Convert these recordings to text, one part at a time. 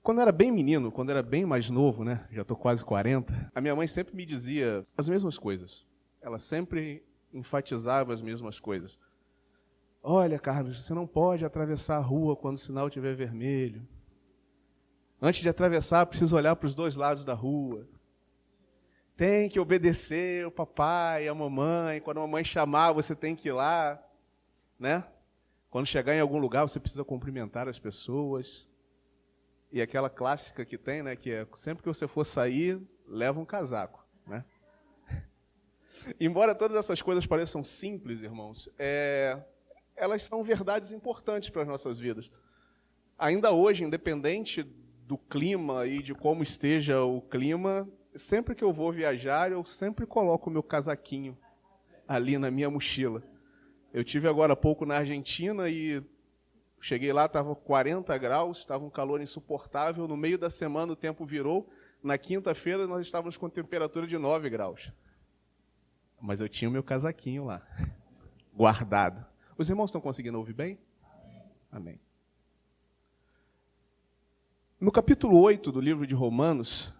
Quando eu era bem menino, quando eu era bem mais novo, né? Já estou quase 40, a minha mãe sempre me dizia as mesmas coisas. Ela sempre enfatizava as mesmas coisas. Olha, Carlos, você não pode atravessar a rua quando o sinal estiver vermelho. Antes de atravessar, precisa olhar para os dois lados da rua. Tem que obedecer o papai, a mamãe. Quando a mamãe chamar, você tem que ir lá, né? Quando chegar em algum lugar, você precisa cumprimentar as pessoas. E aquela clássica que tem, né? Que é sempre que você for sair, leva um casaco, né? Embora todas essas coisas pareçam simples, irmãos, elas são verdades importantes para as nossas vidas. Ainda hoje, independente do clima e de como esteja o clima, sempre que eu vou viajar, eu sempre coloco o meu casaquinho ali na minha mochila. Eu tive agora há pouco na Argentina e cheguei lá, estava 40 graus, estava um calor insuportável. No meio da semana o tempo virou. Na quinta-feira nós estávamos com temperatura de 9 graus. Mas eu tinha o meu casaquinho lá, guardado. Os irmãos estão conseguindo ouvir bem? Amém. No capítulo 8 do livro de Romanos,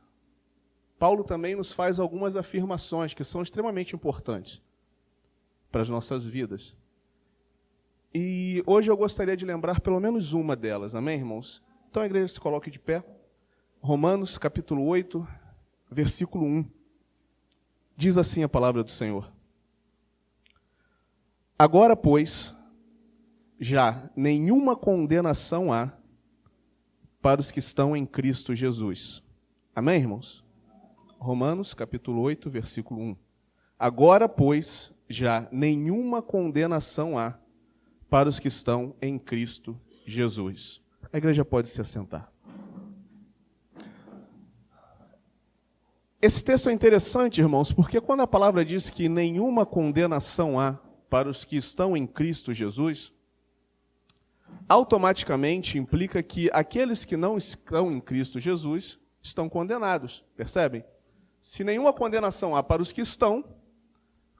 Paulo também nos faz algumas afirmações que são extremamente importantes para as nossas vidas. E hoje eu gostaria de lembrar pelo menos uma delas, amém, irmãos? Então a igreja se coloque de pé. Romanos, capítulo 8, versículo 1. Diz assim a palavra do Senhor. Agora, pois, já nenhuma condenação há para os que estão em Cristo Jesus. Amém, irmãos? Romanos, capítulo 8, versículo 1. Agora, pois, já nenhuma condenação há para os que estão em Cristo Jesus. A igreja pode se assentar. Esse texto é interessante, irmãos, porque quando a palavra diz que nenhuma condenação há para os que estão em Cristo Jesus, automaticamente implica que aqueles que não estão em Cristo Jesus estão condenados, percebem? Se nenhuma condenação há para os que estão,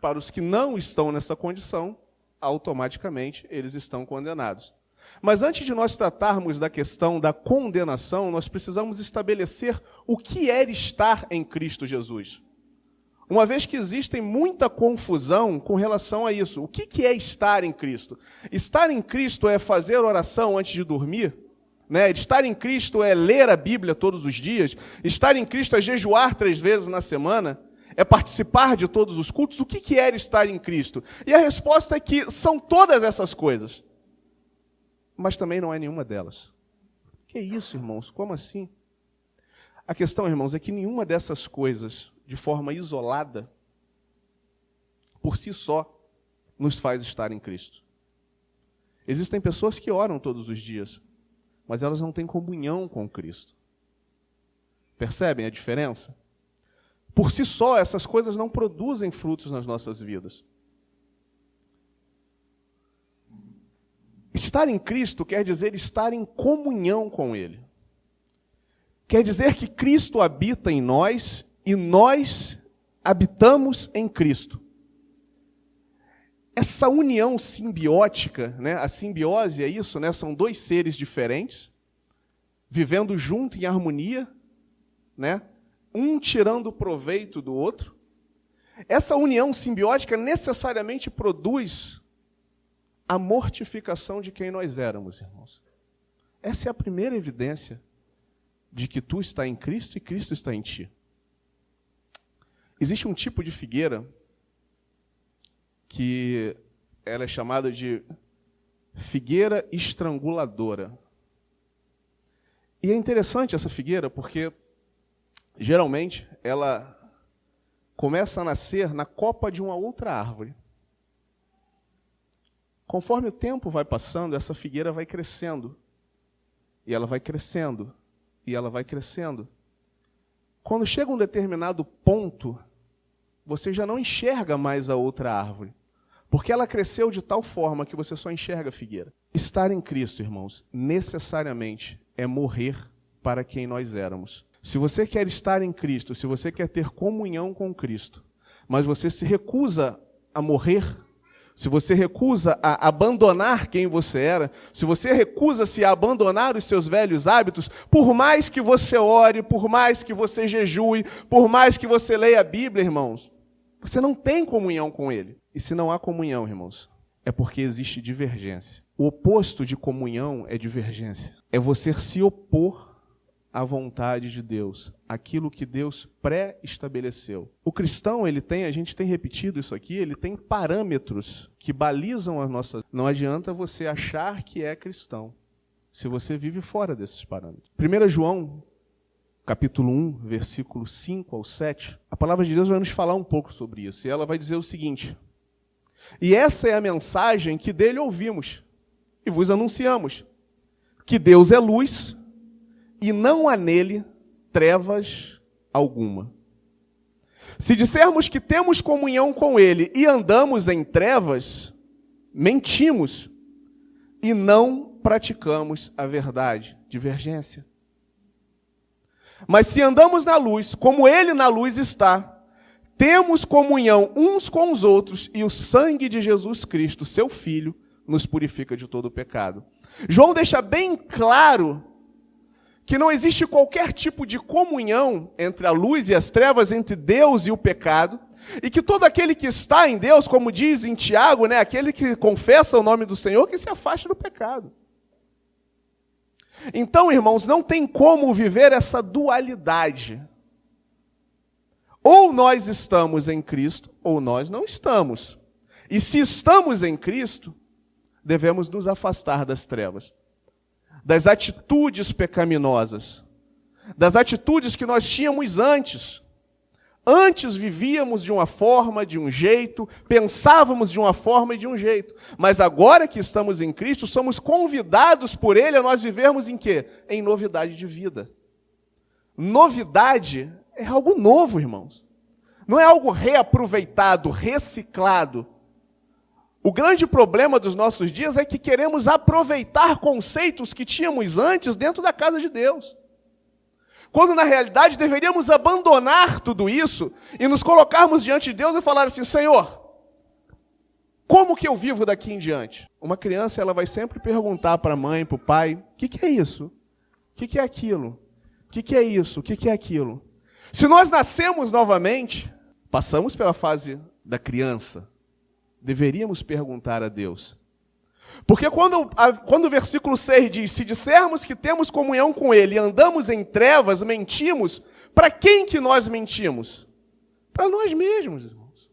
para os que não estão nessa condição, automaticamente eles estão condenados. Mas antes de nós tratarmos da questão da condenação, nós precisamos estabelecer o que é estar em Cristo Jesus. Uma vez que existe muita confusão com relação a isso. O que é estar em Cristo? Estar em Cristo é fazer oração antes de dormir? Né? Estar em Cristo é ler a Bíblia todos os dias? Estar em Cristo é jejuar 3 vezes na semana? É participar de todos os cultos? O que é estar em Cristo? E a resposta é que são todas essas coisas. Mas também não é nenhuma delas. Que isso, irmãos? Como assim? A questão, irmãos, é que nenhuma dessas coisas, de forma isolada, por si só, nos faz estar em Cristo. Existem pessoas que oram todos os dias, mas elas não têm comunhão com Cristo. Percebem a diferença? Por si só, essas coisas não produzem frutos nas nossas vidas. Estar em Cristo quer dizer estar em comunhão com Ele. Quer dizer que Cristo habita em nós e nós habitamos em Cristo. Essa união simbiótica, né? A simbiose é isso, né? São 2 seres diferentes, vivendo junto em harmonia, né? Um tirando proveito do outro. Essa união simbiótica necessariamente produz a mortificação de quem nós éramos, irmãos. Essa é a primeira evidência de que tu está em Cristo e Cristo está em ti. Existe um tipo de figueira que ela é chamada de figueira estranguladora. E é interessante essa figueira porque, geralmente, ela começa a nascer na copa de uma outra árvore. Conforme o tempo vai passando, essa figueira vai crescendo. E ela vai crescendo. E ela vai crescendo. Quando chega um determinado ponto, você já não enxerga mais a outra árvore. Porque ela cresceu de tal forma que você só enxerga a figueira. Estar em Cristo, irmãos, necessariamente é morrer para quem nós éramos. Se você quer estar em Cristo, se você quer ter comunhão com Cristo, mas você se recusa a morrer, se você recusa a abandonar quem você era, se você recusa-se a abandonar os seus velhos hábitos, por mais que você ore, por mais que você jejue, por mais que você leia a Bíblia, irmãos, você não tem comunhão com Ele. E se não há comunhão, irmãos, é porque existe divergência. O oposto de comunhão é divergência. É você se opor à vontade de Deus, aquilo que Deus pré-estabeleceu. O cristão, a gente tem repetido isso aqui, ele tem parâmetros que balizam as nossas... Não adianta você achar que é cristão, se você vive fora desses parâmetros. 1 João, capítulo 1, versículo 5 ao 7, a palavra de Deus vai nos falar um pouco sobre isso. E ela vai dizer o seguinte: e essa é a mensagem que dele ouvimos e vos anunciamos, que Deus é luz e não há nele trevas alguma. Se dissermos que temos comunhão com ele e andamos em trevas, mentimos e não praticamos a verdade. Divergência. Mas se andamos na luz, como ele na luz está, temos comunhão uns com os outros e o sangue de Jesus Cristo, seu Filho, nos purifica de todo o pecado. João deixa bem claro que não existe qualquer tipo de comunhão entre a luz e as trevas, entre Deus e o pecado, e que todo aquele que está em Deus, como diz em Tiago, aquele que confessa o nome do Senhor, que se afaste do pecado. Então, irmãos, não tem como viver essa dualidade. Ou nós estamos em Cristo, ou nós não estamos. E se estamos em Cristo, devemos nos afastar das trevas, das atitudes pecaminosas, das atitudes que nós tínhamos antes. Antes vivíamos de uma forma, de um jeito, pensávamos de uma forma e de um jeito. Mas agora que estamos em Cristo, somos convidados por Ele a nós vivermos em quê? Em novidade de vida. Novidade é algo novo, irmãos. Não é algo reaproveitado, reciclado. O grande problema dos nossos dias é que queremos aproveitar conceitos que tínhamos antes dentro da casa de Deus. Quando, na realidade, deveríamos abandonar tudo isso e nos colocarmos diante de Deus e falar assim: Senhor, como que eu vivo daqui em diante? Uma criança, ela vai sempre perguntar para a mãe, para o pai: o que é isso? O que é aquilo? O que é isso? O que é aquilo? Se nós nascemos novamente, passamos pela fase da criança, deveríamos perguntar a Deus. Porque quando o versículo 6 diz: se dissermos que temos comunhão com Ele e andamos em trevas, mentimos, para quem que nós mentimos? Para nós mesmos, irmãos.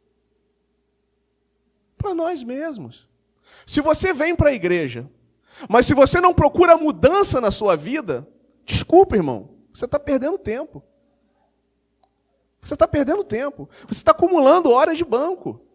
Para nós mesmos. Se você vem para a igreja, mas se você não procura mudança na sua vida, desculpa, irmão, você está perdendo tempo. Você está perdendo tempo. Você está acumulando horas de banco.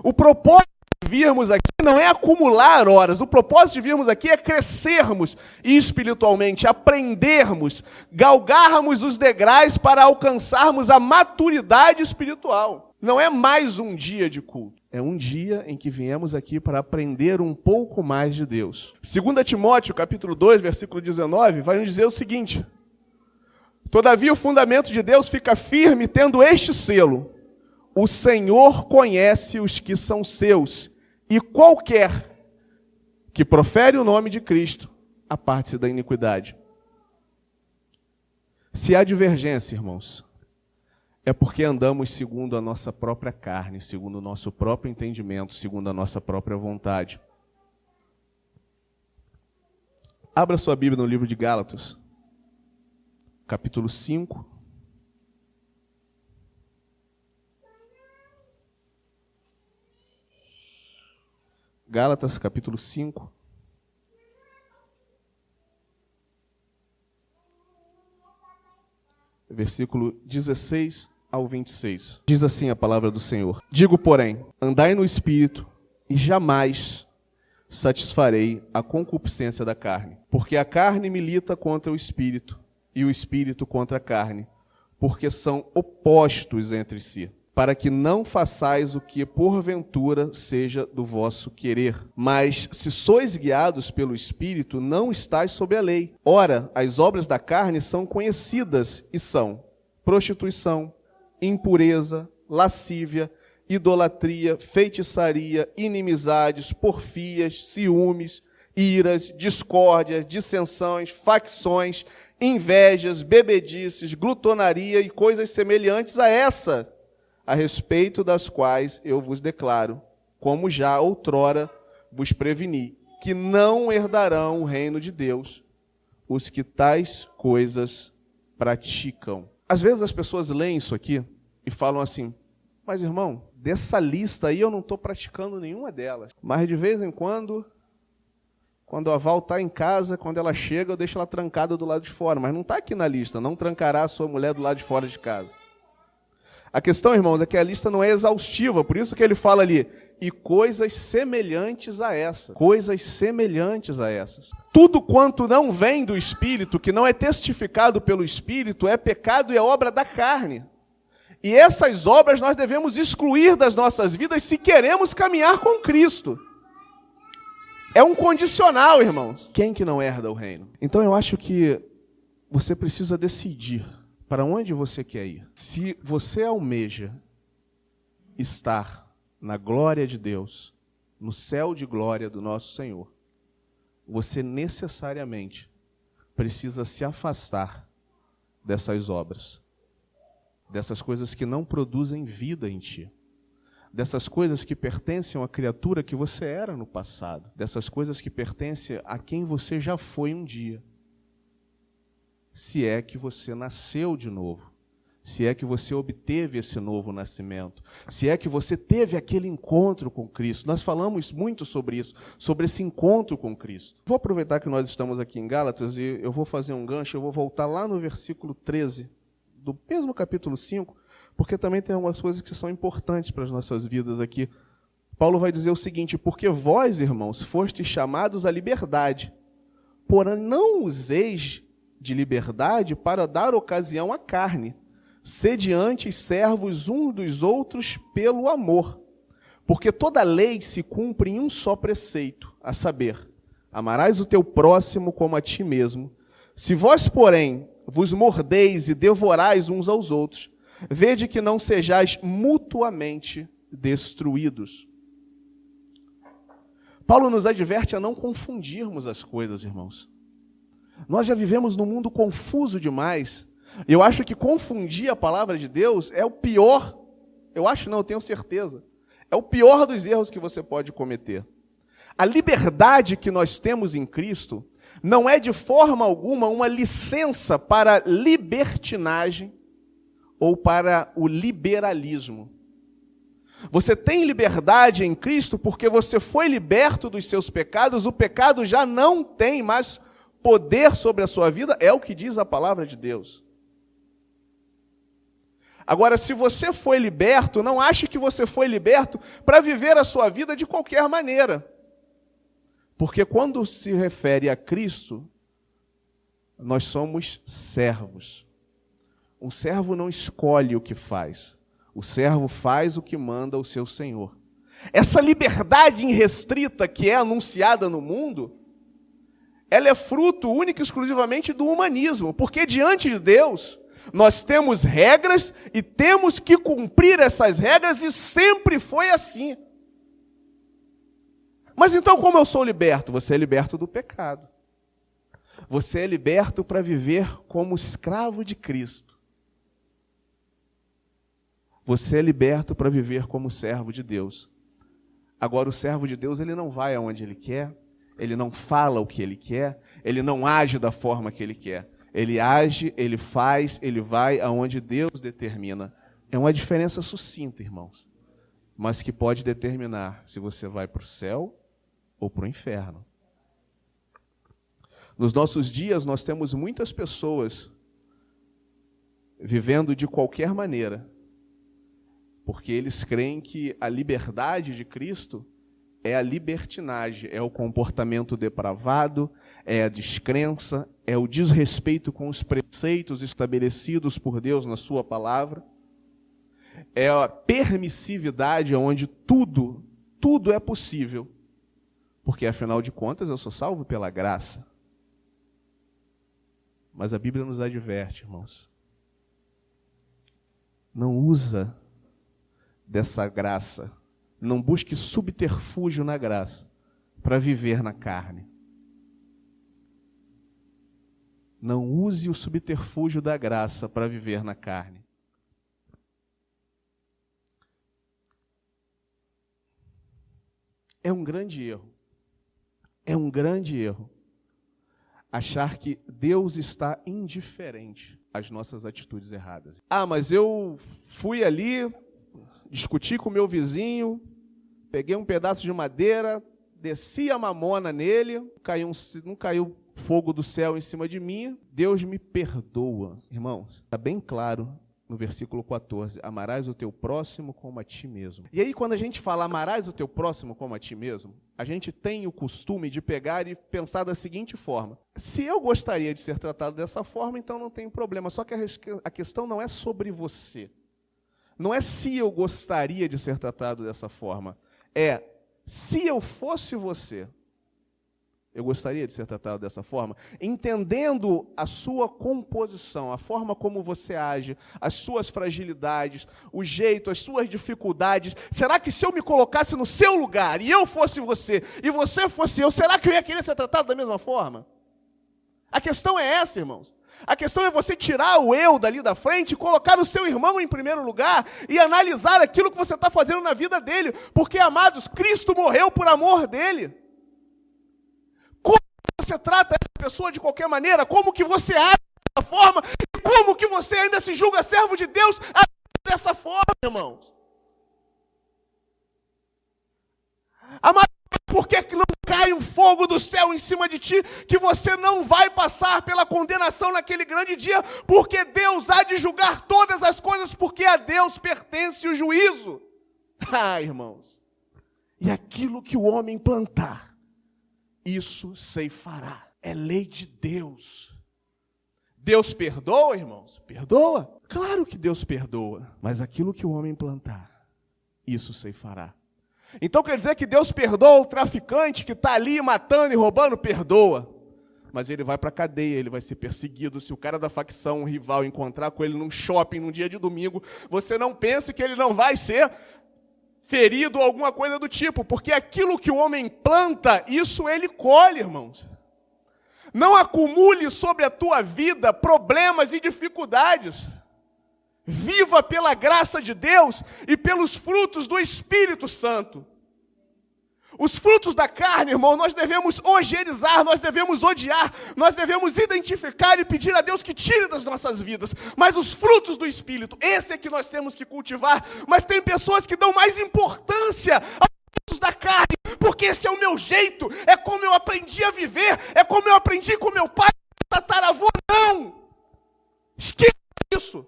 O propósito de virmos aqui não é acumular horas. O propósito de virmos aqui é crescermos espiritualmente, aprendermos, galgarmos os degraus para alcançarmos a maturidade espiritual. Não é mais um dia de culto. É um dia em que viemos aqui para aprender um pouco mais de Deus. 2 Timóteo, capítulo 2, versículo 19, vai nos dizer o seguinte: todavia o fundamento de Deus fica firme, tendo este selo: o Senhor conhece os que são seus, e qualquer que profere o nome de Cristo, aparte-se da iniquidade. Se há divergência, irmãos, é porque andamos segundo a nossa própria carne, segundo o nosso próprio entendimento, segundo a nossa própria vontade. Abra sua Bíblia no livro de Gálatas, capítulo 5. Gálatas, capítulo 5. Versículo 16 ao 26. Diz assim a palavra do Senhor: digo, porém, andai no Espírito, e jamais satisfarei a concupiscência da carne. Porque a carne milita contra o Espírito, e o Espírito contra a carne, porque são opostos entre si, para que não façais o que porventura seja do vosso querer. Mas se sois guiados pelo Espírito, não estáis sob a lei. Ora, as obras da carne são conhecidas e são prostituição, impureza, lascívia, idolatria, feitiçaria, inimizades, porfias, ciúmes, iras, discórdias, dissensões, facções, invejas, bebedices, glutonaria e coisas semelhantes a essa, a respeito das quais eu vos declaro, como já outrora vos preveni, que não herdarão o reino de Deus os que tais coisas praticam. Às vezes as pessoas leem isso aqui e falam assim, mas irmão, dessa lista aí eu não estou praticando nenhuma delas. Mas de vez em quando a Val está em casa, quando ela chega, eu deixo ela trancada do lado de fora. Mas não está aqui na lista, não trancará a sua mulher do lado de fora de casa. A questão, irmãos, é que a lista não é exaustiva, por isso que ele fala ali, e coisas semelhantes a essa. Coisas semelhantes a essas. Tudo quanto não vem do Espírito, que não é testificado pelo Espírito, é pecado e é obra da carne. E essas obras nós devemos excluir das nossas vidas se queremos caminhar com Cristo. É um condicional, irmãos. Quem que não herda o reino? Então eu acho que você precisa decidir para onde você quer ir. Se você almeja estar na glória de Deus, no céu de glória do nosso Senhor, você necessariamente precisa se afastar dessas obras, dessas coisas que não produzem vida em ti, dessas coisas que pertencem à criatura que você era no passado, dessas coisas que pertencem a quem você já foi um dia. Se é que você nasceu de novo, se é que você obteve esse novo nascimento, se é que você teve aquele encontro com Cristo. Nós falamos muito sobre isso, sobre esse encontro com Cristo. Vou aproveitar que nós estamos aqui em Gálatas e eu vou fazer um gancho, eu vou voltar lá no versículo 13, do mesmo capítulo 5, porque também tem algumas coisas que são importantes para as nossas vidas aqui. Paulo vai dizer o seguinte, porque vós, irmãos, fostes chamados à liberdade, porém não useis de liberdade para dar ocasião à carne, sede antes servos uns dos outros pelo amor, porque toda lei se cumpre em um só preceito, a saber, amarás o teu próximo como a ti mesmo. Se vós, porém, vos mordeis e devorais uns aos outros, vede que não sejais mutuamente destruídos. Paulo nos adverte a não confundirmos as coisas, irmãos. Nós já vivemos num mundo confuso demais. Eu acho que confundir a palavra de Deus é o pior, eu tenho certeza, é o pior dos erros que você pode cometer. A liberdade que nós temos em Cristo não é de forma alguma uma licença para libertinagem ou para o liberalismo. Você tem liberdade em Cristo porque você foi liberto dos seus pecados, o pecado já não tem mais poder sobre a sua vida, é o que diz a palavra de Deus. Agora, se você foi liberto, não ache que você foi liberto para viver a sua vida de qualquer maneira. Porque quando se refere a Cristo, nós somos servos. Um servo não escolhe o que faz. O servo faz o que manda o seu Senhor. Essa liberdade irrestrita que é anunciada no mundo, ela é fruto único e exclusivamente do humanismo. Porque diante de Deus, nós temos regras e temos que cumprir essas regras e sempre foi assim. Mas então como eu sou liberto? Você é liberto do pecado. Você é liberto para viver como escravo de Cristo. Você é liberto para viver como servo de Deus. Agora o servo de Deus, ele não vai aonde ele quer, ele não fala o que ele quer, ele não age da forma que ele quer. Ele age, ele faz, ele vai aonde Deus determina. É uma diferença sucinta, irmãos, mas que pode determinar se você vai para o céu ou para o inferno. Nos nossos dias, nós temos muitas pessoas vivendo de qualquer maneira, porque eles creem que a liberdade de Cristo é a libertinagem, é o comportamento depravado, é a descrença, é o desrespeito com os preceitos estabelecidos por Deus na sua palavra, é a permissividade onde tudo é possível, porque afinal de contas eu sou salvo pela graça. Mas a Bíblia nos adverte, irmãos, não usa dessa graça. Não busque subterfúgio na graça para viver na carne. Não use o subterfúgio da graça para viver na carne. É um grande erro. É um grande erro achar que Deus está indiferente às nossas atitudes erradas. Ah, mas eu fui ali, discuti com o meu vizinho, peguei um pedaço de madeira, desci a mamona nele, não caiu fogo do céu em cima de mim, Deus me perdoa. Irmãos, está bem claro no versículo 14, amarás o teu próximo como a ti mesmo. E aí, quando a gente fala amarás o teu próximo como a ti mesmo, a gente tem o costume de pegar e pensar da seguinte forma: se eu gostaria de ser tratado dessa forma, então não tem problema. Só que a questão não é sobre você. Não é se eu gostaria de ser tratado dessa forma. É, se eu fosse você, eu gostaria de ser tratado dessa forma, entendendo a sua composição, a forma como você age, as suas fragilidades, o jeito, as suas dificuldades. Será que se eu me colocasse no seu lugar e eu fosse você e você fosse eu, será que eu ia querer ser tratado da mesma forma? A questão é essa, irmãos. A questão é você tirar o eu dali da frente e colocar o seu irmão em primeiro lugar e analisar aquilo que você está fazendo na vida dele. Porque, amados, Cristo morreu por amor dele. Você trata essa pessoa de qualquer maneira, como que você age dessa forma, e como que você ainda se julga servo de Deus dessa forma, irmãos. Amado, por que não cai um fogo do céu em cima de ti, que você não vai passar pela condenação naquele grande dia, porque Deus há de julgar todas as coisas, porque a Deus pertence o juízo. Irmãos, e aquilo que o homem plantar, isso ceifará. É lei de Deus. Deus perdoa, irmãos? Perdoa. Claro que Deus perdoa. Mas aquilo que o homem plantar, isso ceifará. Então quer dizer que Deus perdoa o traficante que está ali matando e roubando? Perdoa. Mas ele vai para a cadeia, ele vai ser perseguido. Se o cara da facção, o rival, encontrar com ele num shopping, num dia de domingo, você não pense que ele não vai ser ferido ou alguma coisa do tipo, porque aquilo que o homem planta, isso ele colhe, irmãos. Não acumule sobre a tua vida problemas e dificuldades. Viva pela graça de Deus e pelos frutos do Espírito Santo. Os frutos da carne, irmão, nós devemos ojeriza, nós devemos odiar, nós devemos identificar e pedir a Deus que tire das nossas vidas. Mas os frutos do Espírito, esse é que nós temos que cultivar. Mas tem pessoas que dão mais importância aos frutos da carne, porque esse é o meu jeito, é como eu aprendi a viver, é como eu aprendi com meu pai, tataravô. Não! Esqueça isso.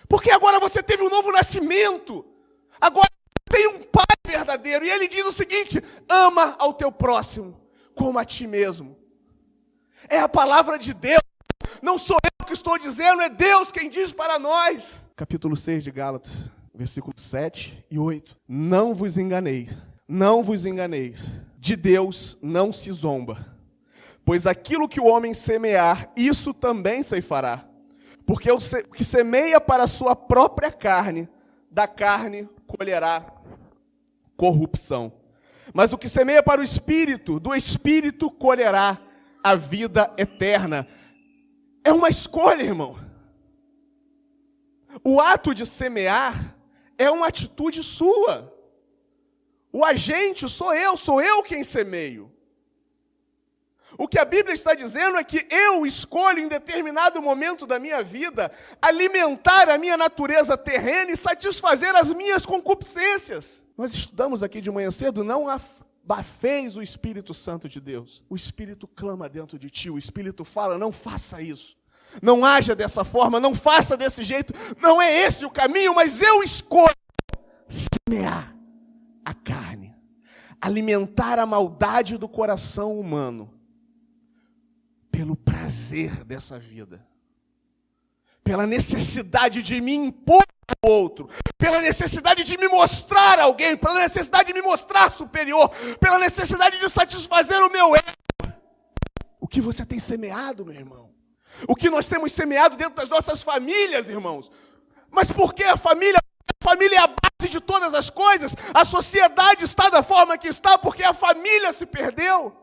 Porque agora você teve um novo nascimento. Agora tem um pai verdadeiro, e ele diz o seguinte: ama ao teu próximo como a ti mesmo. É a palavra de Deus, não sou eu que estou dizendo, é Deus quem diz para nós. Capítulo 6 de Gálatas, versículos 7 e 8. Não vos enganeis, de Deus não se zomba, pois aquilo que o homem semear, isso também ceifará. Porque o que semeia para a sua própria carne, da carne colherá corrupção. Mas o que semeia para o Espírito, do Espírito colherá a vida eterna. É uma escolha, irmão. O ato de semear é uma atitude sua. O agente sou eu quem semeio. O que a Bíblia está dizendo é que eu escolho em determinado momento da minha vida alimentar a minha natureza terrena e satisfazer as minhas concupiscências. Nós estudamos aqui de manhã cedo, não abafeis o Espírito Santo de Deus. O Espírito clama dentro de ti, o Espírito fala: não faça isso, não haja dessa forma, não faça desse jeito, não é esse o caminho, mas eu escolho semear a carne, alimentar a maldade do coração humano, pelo prazer dessa vida, pela necessidade de me impor ao outro, pela necessidade de me mostrar a alguém, pela necessidade de me mostrar superior, pela necessidade de satisfazer o meu ego. O que você tem semeado, meu irmão? O que nós temos semeado dentro das nossas famílias, irmãos? Mas por que a família família é a base de todas as coisas. A sociedade está da forma que está porque a família se perdeu.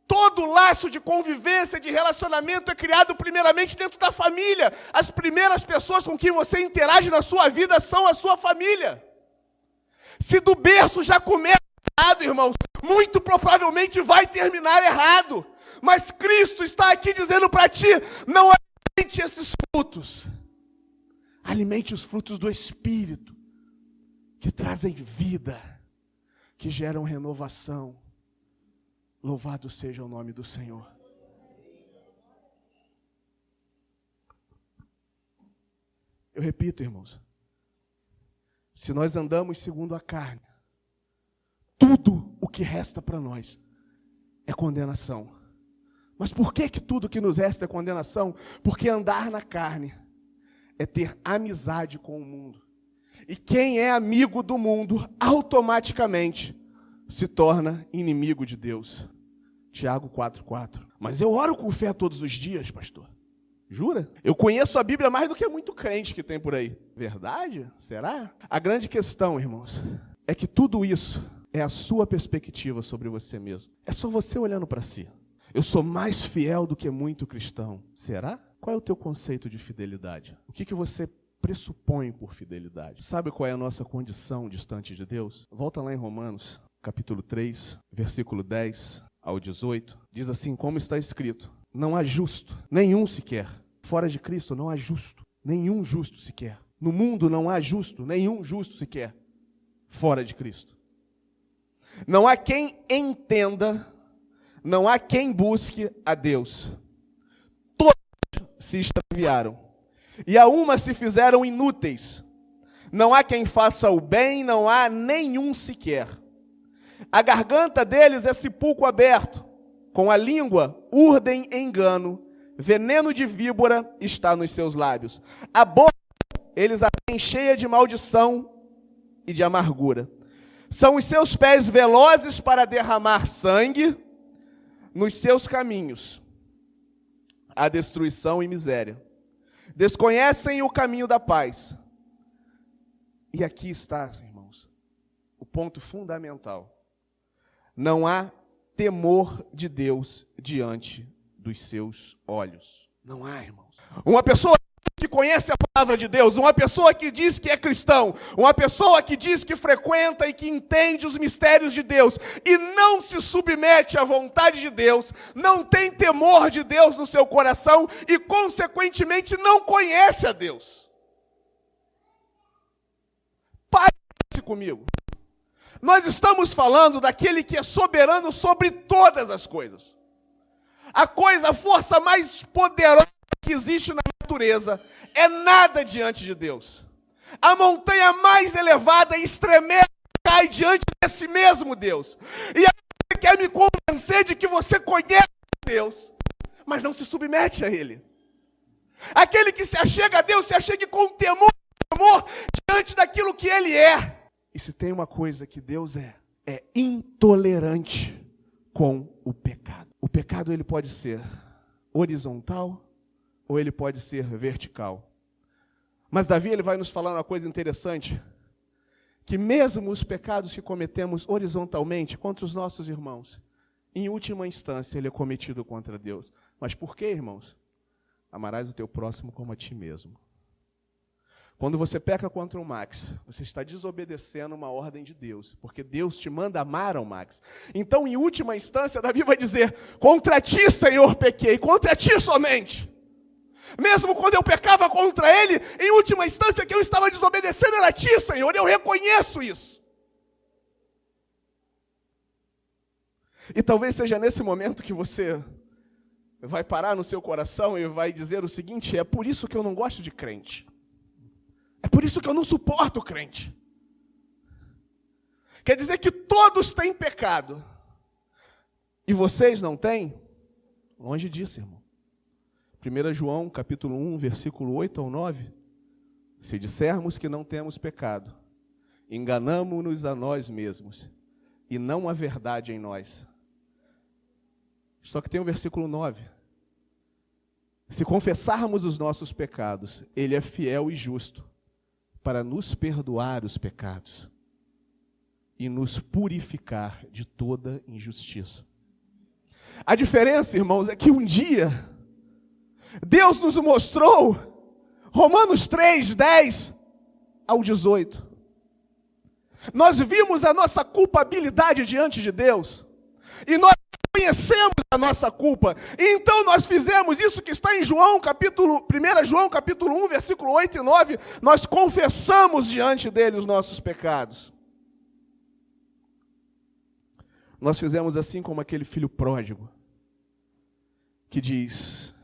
Todo laço de convivência, de relacionamento é criado primeiramente dentro da família. As primeiras pessoas com quem você interage na sua vida são a sua família. Se do berço já começa errado, irmãos, muito provavelmente vai terminar errado. Mas Cristo está aqui dizendo para ti, não alimente esses frutos. Alimente os frutos do Espírito, que trazem vida, que geram renovação. Louvado seja o nome do Senhor. Eu repito, irmãos, se nós andamos segundo a carne, tudo o que resta para nós é condenação. Mas por que tudo que nos resta é condenação? Porque andar na carne é ter amizade com o mundo. E quem é amigo do mundo, automaticamente se torna inimigo de Deus. Tiago 4,4. Mas eu oro com fé todos os dias, pastor. Jura? Eu conheço a Bíblia mais do que muito crente que tem por aí. Verdade? Será? A grande questão, irmãos, é que tudo isso é a sua perspectiva sobre você mesmo. É só você olhando para si. Eu sou mais fiel do que muito cristão. Será? Qual é o teu conceito de fidelidade? O que você pressupõe por fidelidade? Sabe qual é a nossa condição distante de Deus? Volta lá em Romanos, capítulo 3, versículo 10 ao 18. Diz assim, como está escrito, não há justo, nenhum sequer. Fora de Cristo não há justo, nenhum justo sequer. No mundo não há justo, nenhum justo sequer. Fora de Cristo. Não há quem entenda, não há quem busque a Deus. Todos se extraviaram, e a uma se fizeram inúteis. Não há quem faça o bem, não há nenhum sequer. A garganta deles é sepulcro aberto, com a língua urdem engano, veneno de víbora está nos seus lábios. A boca eles a têm cheia de maldição e de amargura. São os seus pés velozes para derramar sangue, nos seus caminhos a destruição e miséria. Desconhecem o caminho da paz. E aqui está, irmãos, o ponto fundamental. Não há temor de Deus diante dos seus olhos. Não há, irmãos. Uma pessoa que conhece a palavra de Deus, uma pessoa que diz que é cristão, uma pessoa que diz que frequenta e que entende os mistérios de Deus e não se submete à vontade de Deus, não tem temor de Deus no seu coração e, consequentemente, não conhece a Deus. Pare comigo. Nós estamos falando daquele que é soberano sobre todas as coisas. A força mais poderosa que existe na natureza é nada diante de Deus. A montanha mais elevada estremece e cai diante desse mesmo Deus. E você quer me convencer de que você conhece Deus, mas não se submete a Ele. Aquele que se achega a Deus, se achegue com temor diante daquilo que Ele é. E se tem uma coisa que Deus é intolerante com o pecado. O pecado ele pode ser horizontal ou ele pode ser vertical. Mas Davi ele vai nos falar uma coisa interessante, que mesmo os pecados que cometemos horizontalmente contra os nossos irmãos, em última instância ele é cometido contra Deus. Mas por quê, irmãos? Amarás o teu próximo como a ti mesmo. Quando você peca contra o Max, você está desobedecendo uma ordem de Deus, porque Deus te manda amar ao Max. Então, em última instância, Davi vai dizer, contra ti, Senhor, pequei, contra ti somente. Mesmo quando eu pecava contra ele, em última instância, que eu estava desobedecendo era a ti, Senhor, eu reconheço isso. E talvez seja nesse momento que você vai parar no seu coração e vai dizer o seguinte, é por isso que eu não gosto de crente. É por isso que eu não suporto o crente. Quer dizer que todos têm pecado. E vocês não têm? Longe disso, irmão. 1 João, capítulo 1, versículo 8 ao 9. Se dissermos que não temos pecado, enganamo-nos a nós mesmos, e não há verdade em nós. Só que tem o versículo 9. Se confessarmos os nossos pecados, Ele é fiel e justo, para nos perdoar os pecados e nos purificar de toda injustiça. A diferença, irmãos, é que um dia Deus nos mostrou, Romanos 3, 10 ao 18. Nós vimos a nossa culpabilidade diante de Deus. E nós conhecemos a nossa culpa. E então nós fizemos isso que está em 1 João capítulo 1, versículo 8 e 9. Nós confessamos diante dele os nossos pecados. Nós fizemos assim como aquele filho pródigo, que diz: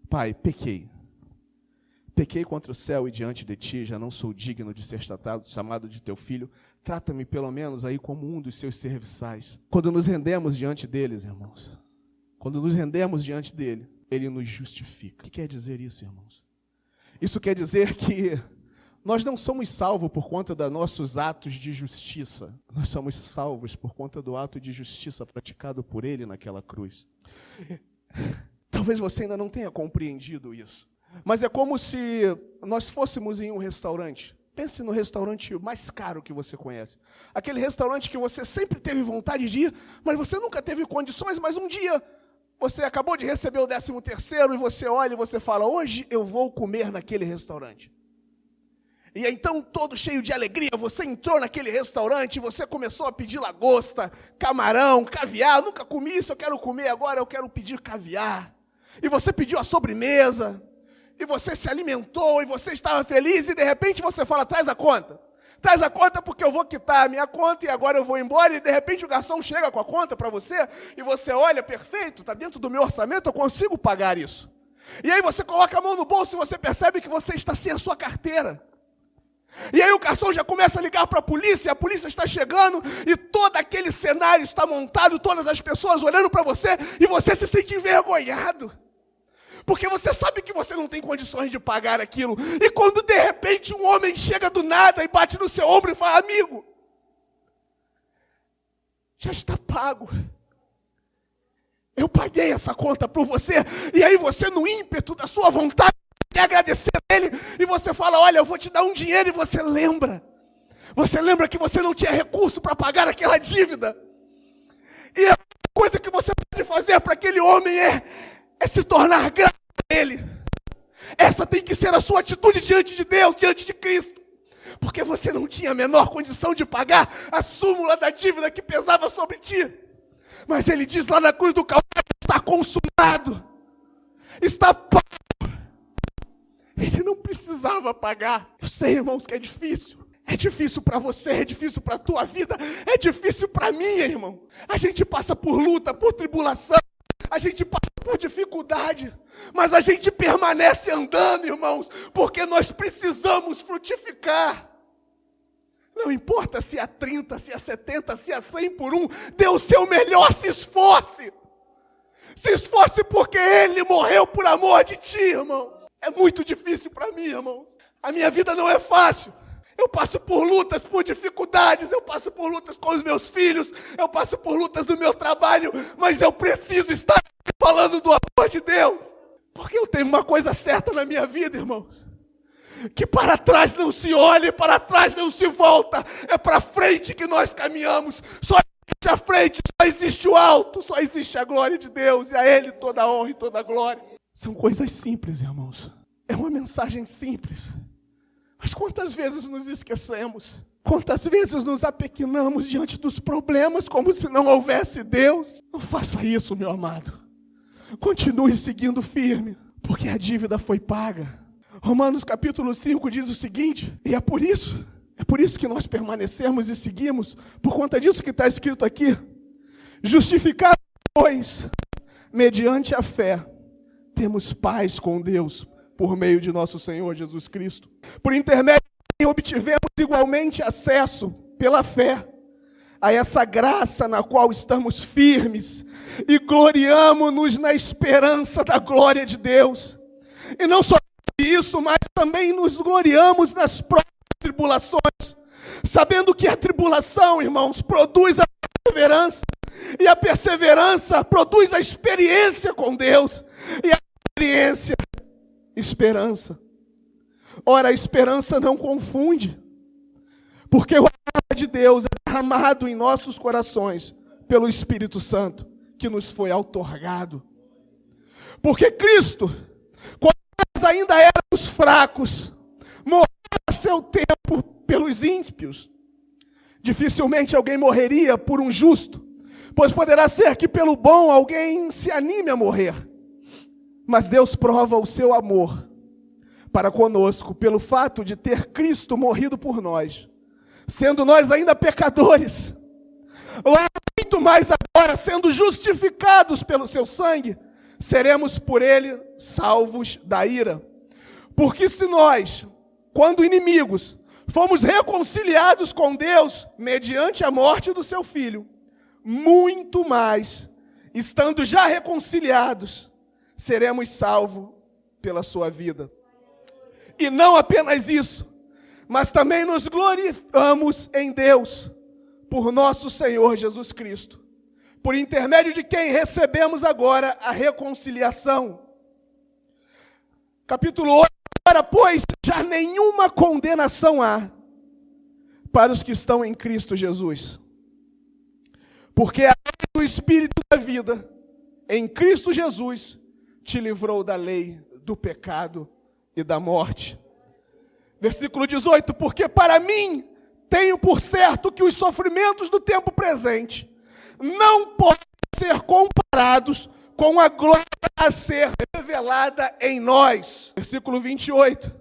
Pai, pequei. Pequei contra o céu e diante de ti, já não sou digno de ser chamado de teu filho. Trata-me pelo menos aí como um dos seus serviçais. Quando nos rendemos diante deles, irmãos, quando nos rendemos diante dele, ele nos justifica. O que quer dizer isso, irmãos? Isso quer dizer que nós não somos salvos por conta dos nossos atos de justiça. Nós somos salvos por conta do ato de justiça praticado por ele naquela cruz. Talvez você ainda não tenha compreendido isso. Mas é como se nós fôssemos em um restaurante. Pense no restaurante mais caro que você conhece. Aquele restaurante que você sempre teve vontade de ir, mas você nunca teve condições, mas um dia você acabou de receber o 13º e você olha e você fala: hoje eu vou comer naquele restaurante. E então, todo cheio de alegria, você entrou naquele restaurante e você começou a pedir lagosta, camarão, caviar. Nunca comi isso, eu quero comer agora, eu quero pedir caviar. E você pediu a sobremesa. E você se alimentou, e você estava feliz, e de repente você fala: traz a conta. Traz a conta porque eu vou quitar a minha conta, e agora eu vou embora, e de repente o garçom chega com a conta para você, e você olha: perfeito, está dentro do meu orçamento, eu consigo pagar isso. E aí você coloca a mão no bolso, e você percebe que você está sem a sua carteira. E aí o garçom já começa a ligar para a polícia está chegando, e todo aquele cenário está montado, todas as pessoas olhando para você, e você se sente envergonhado. Porque você sabe que você não tem condições de pagar aquilo. E quando de repente um homem chega do nada e bate no seu ombro e fala: amigo, já está pago. Eu paguei essa conta por você. E aí você, no ímpeto da sua vontade, quer agradecer a ele. E você fala: olha, eu vou te dar um dinheiro. E você lembra. Você lembra que você não tinha recurso para pagar aquela dívida. E a coisa que você pode fazer para aquele homem é se tornar grato a ele. Essa tem que ser a sua atitude diante de Deus, diante de Cristo. Porque você não tinha a menor condição de pagar a súmula da dívida que pesava sobre ti. Mas ele diz lá na cruz do Calvário: está consumado. Está pago. Ele não precisava pagar. Eu sei, irmãos, que é difícil. É difícil para você, é difícil para a tua vida, é difícil para mim, irmão. A gente passa por luta, por tribulação. A gente passa por dificuldade, mas a gente permanece andando, irmãos, porque nós precisamos frutificar. Não importa se é 30, se é 70, se é 100 por um, dê o seu melhor, se esforce. Se esforce porque Ele morreu por amor de ti, irmãos. É muito difícil para mim, irmãos. A minha vida não é fácil. Eu passo por lutas, por dificuldades, eu passo por lutas com os meus filhos, eu passo por lutas no meu trabalho, mas eu preciso estar falando do amor de Deus, porque eu tenho uma coisa certa na minha vida, irmãos, que para trás não se olha, para trás não se volta, é para frente que nós caminhamos. Só existe a frente, só existe o alto, só existe a glória de Deus, e a Ele toda a honra e toda a glória. São coisas simples, irmãos, é uma mensagem simples. Mas quantas vezes nos esquecemos? Quantas vezes nos apequenamos diante dos problemas como se não houvesse Deus? Não faça isso, meu amado. Continue seguindo firme, porque a dívida foi paga. Romanos capítulo 5 diz o seguinte, e é por isso que nós permanecemos e seguimos, por conta disso que está escrito aqui: justificados, pois, mediante a fé, temos paz com Deus, por meio de nosso Senhor Jesus Cristo. Por intermédio de quem obtivemos igualmente acesso, pela fé, a essa graça na qual estamos firmes e gloriamo-nos na esperança da glória de Deus. E não só isso, mas também nos gloriamos nas próprias tribulações, sabendo que a tribulação, irmãos, produz a perseverança, e a perseverança produz a experiência com Deus, e a experiência, esperança. Ora, a esperança não confunde, porque o amor de Deus é derramado em nossos corações pelo Espírito Santo, que nos foi outorgado. Porque Cristo, quando nós ainda éramos fracos, morreu a seu tempo pelos ímpios. Dificilmente alguém morreria por um justo, pois poderá ser que pelo bom alguém se anime a morrer. Mas Deus prova o seu amor para conosco pelo fato de ter Cristo morrido por nós, sendo nós ainda pecadores. Lá muito mais agora, sendo justificados pelo seu sangue, seremos por ele salvos da ira. Porque se nós, quando inimigos, fomos reconciliados com Deus mediante a morte do seu Filho, muito mais, estando já reconciliados, seremos salvos pela sua vida. E não apenas isso, mas também nos glorificamos em Deus, por nosso Senhor Jesus Cristo, por intermédio de quem recebemos agora a reconciliação. Capítulo 8. Agora, pois, já nenhuma condenação há para os que estão em Cristo Jesus. Porque a lei do Espírito da vida, em Cristo Jesus, te livrou da lei do pecado e da morte. Versículo 18, porque para mim tenho por certo que os sofrimentos do tempo presente não podem ser comparados com a glória a ser revelada em nós. Versículo 28.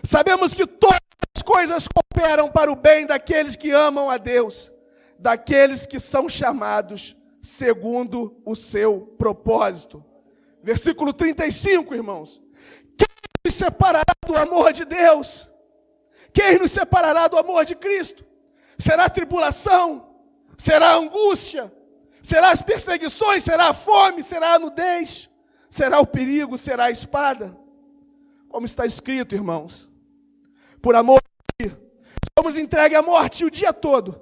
Sabemos que todas as coisas cooperam para o bem daqueles que amam a Deus, daqueles que são chamados segundo o seu propósito. Versículo 35, irmãos. Quem nos separará do amor de Deus? Quem nos separará do amor de Cristo? Será a tribulação? Será a angústia? Será as perseguições? Será a fome? Será a nudez? Será o perigo? Será a espada? Como está escrito, irmãos, por amor de Ti, somos entregues à morte o dia todo.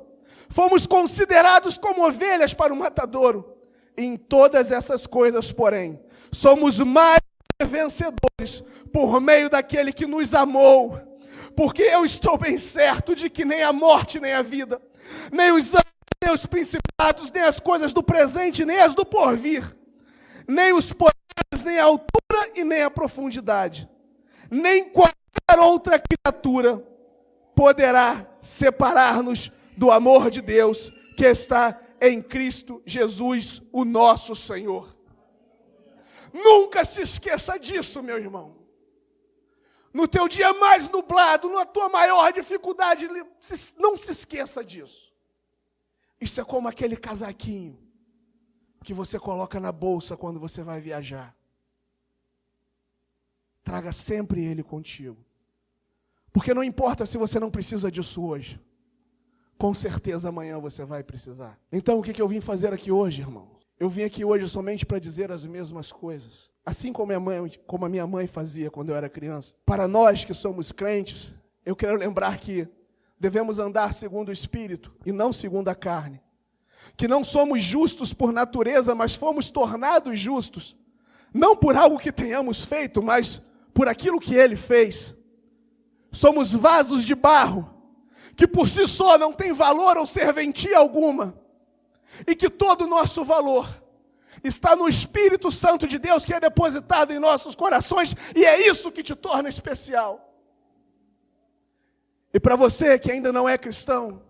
Fomos considerados como ovelhas para o matadouro. Em todas essas coisas, porém, somos mais vencedores por meio daquele que nos amou. Porque eu estou bem certo de que nem a morte, nem a vida, nem os anjos, nem os principados, nem as coisas do presente, nem as do porvir, nem os poderes, nem a altura e nem a profundidade, nem qualquer outra criatura poderá separar-nos do amor de Deus que está em Cristo Jesus, o nosso Senhor. Nunca se esqueça disso, meu irmão. No teu dia mais nublado, na tua maior dificuldade, não se esqueça disso. Isso é como aquele casaquinho que você coloca na bolsa quando você vai viajar. Traga sempre ele contigo. Porque não importa se você não precisa disso hoje. Com certeza amanhã você vai precisar. Então o que eu vim fazer aqui hoje, irmão? Eu vim aqui hoje somente para dizer as mesmas coisas. Assim como a minha mãe fazia quando eu era criança. Para nós que somos crentes, eu quero lembrar que devemos andar segundo o Espírito e não segundo a carne. Que não somos justos por natureza, mas fomos tornados justos. Não por algo que tenhamos feito, mas por aquilo que Ele fez. Somos vasos de barro, que por si só não tem valor ou serventia alguma. E que todo o nosso valor está no Espírito Santo de Deus que é depositado em nossos corações, e é isso que te torna especial. E para você que ainda não é cristão,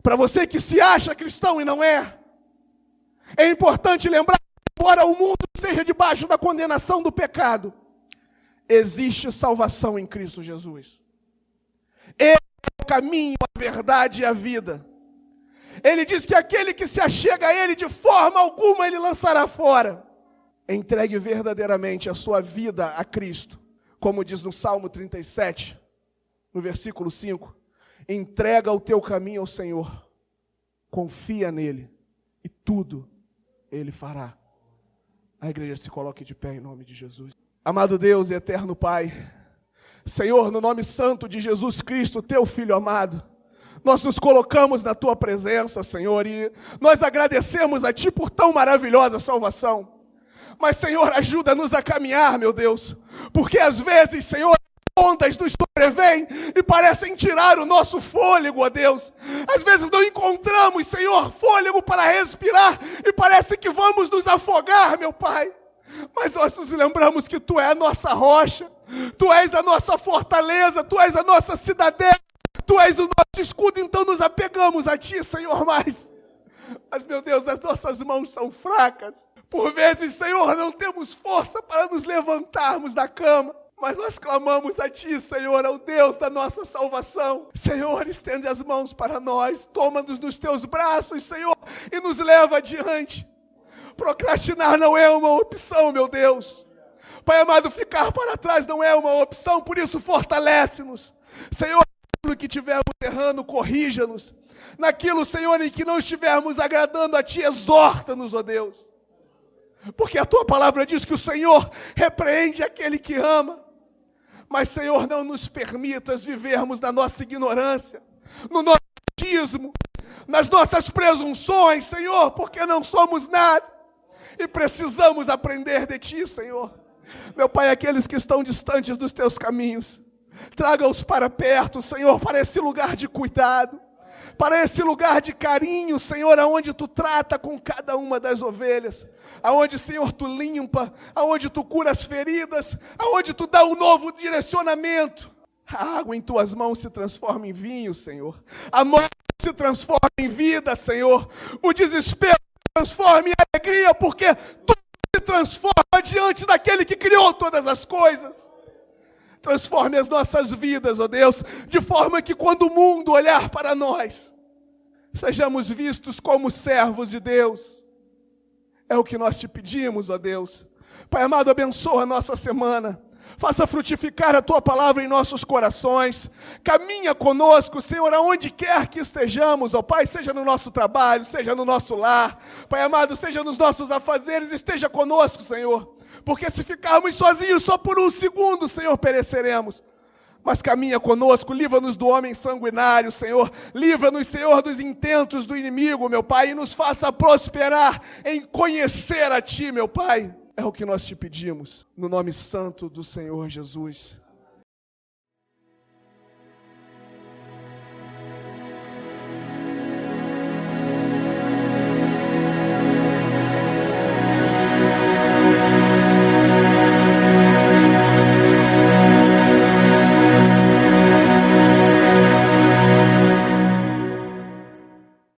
para você que se acha cristão e não é importante lembrar que, embora o mundo esteja debaixo da condenação do pecado, existe salvação em Cristo Jesus. Ele é o caminho, a verdade e a vida. Ele diz que aquele que se achega a Ele, de forma alguma Ele lançará fora. Entregue verdadeiramente a sua vida a Cristo. Como diz no Salmo 37, no versículo 5. Entrega o teu caminho ao Senhor. Confia nele. E tudo Ele fará. A igreja se coloque de pé em nome de Jesus. Amado Deus e eterno Pai, Senhor, no nome santo de Jesus Cristo, teu Filho amado, nós nos colocamos na Tua presença, Senhor, e nós agradecemos a Ti por tão maravilhosa salvação. Mas, Senhor, ajuda-nos a caminhar, meu Deus. Porque às vezes, Senhor, ondas nos sobrevêm e parecem tirar o nosso fôlego, ó Deus. Às vezes não encontramos, Senhor, fôlego para respirar e parece que vamos nos afogar, meu Pai. Mas nós nos lembramos que Tu és a nossa rocha, Tu és a nossa fortaleza, Tu és a nossa cidadela, Tu és o nosso escudo, então nos apegamos a Ti, Senhor, mas, meu Deus, as nossas mãos são fracas. Por vezes, Senhor, não temos força para nos levantarmos da cama, mas nós clamamos a Ti, Senhor, ao Deus da nossa salvação. Senhor, estende as mãos para nós, toma-nos nos Teus braços, Senhor, e nos leva adiante. Procrastinar não é uma opção, meu Deus. Pai amado, ficar para trás não é uma opção, por isso fortalece-nos. Senhor, naquilo que estivermos errando, corrija-nos. Naquilo, Senhor, em que não estivermos agradando a Ti, exorta-nos, ó Deus. Porque a Tua palavra diz que o Senhor repreende aquele que ama. Mas, Senhor, não nos permitas vivermos na nossa ignorância, no nosso egoísmo, nas nossas presunções, Senhor, porque não somos nada. E precisamos aprender de Ti, Senhor. Meu Pai, aqueles que estão distantes dos Teus caminhos, traga-os para perto, Senhor, para esse lugar de cuidado, para esse lugar de carinho, Senhor, aonde Tu trata com cada uma das ovelhas, aonde, Senhor, Tu limpa, aonde Tu cura as feridas, aonde Tu dá um novo direcionamento. A água em Tuas mãos se transforma em vinho, Senhor. A morte se transforma em vida, Senhor. O desespero se transforma em alegria, porque tudo se transforma diante daquele que criou todas as coisas. Transforme as nossas vidas, ó Deus, de forma que quando o mundo olhar para nós, sejamos vistos como servos de Deus. É o que nós Te pedimos, ó Deus. Pai amado, abençoa a nossa semana. Faça frutificar a Tua palavra em nossos corações. Caminha conosco, Senhor, aonde quer que estejamos, ó Pai, seja no nosso trabalho, seja no nosso lar. Pai amado, seja nos nossos afazeres, esteja conosco, Senhor. Porque se ficarmos sozinhos só por um segundo, Senhor, pereceremos. Mas caminha conosco, livra-nos do homem sanguinário, Senhor. Livra-nos, Senhor, dos intentos do inimigo, meu Pai, e nos faça prosperar em conhecer a Ti, meu Pai. É o que nós Te pedimos, no nome santo do Senhor Jesus.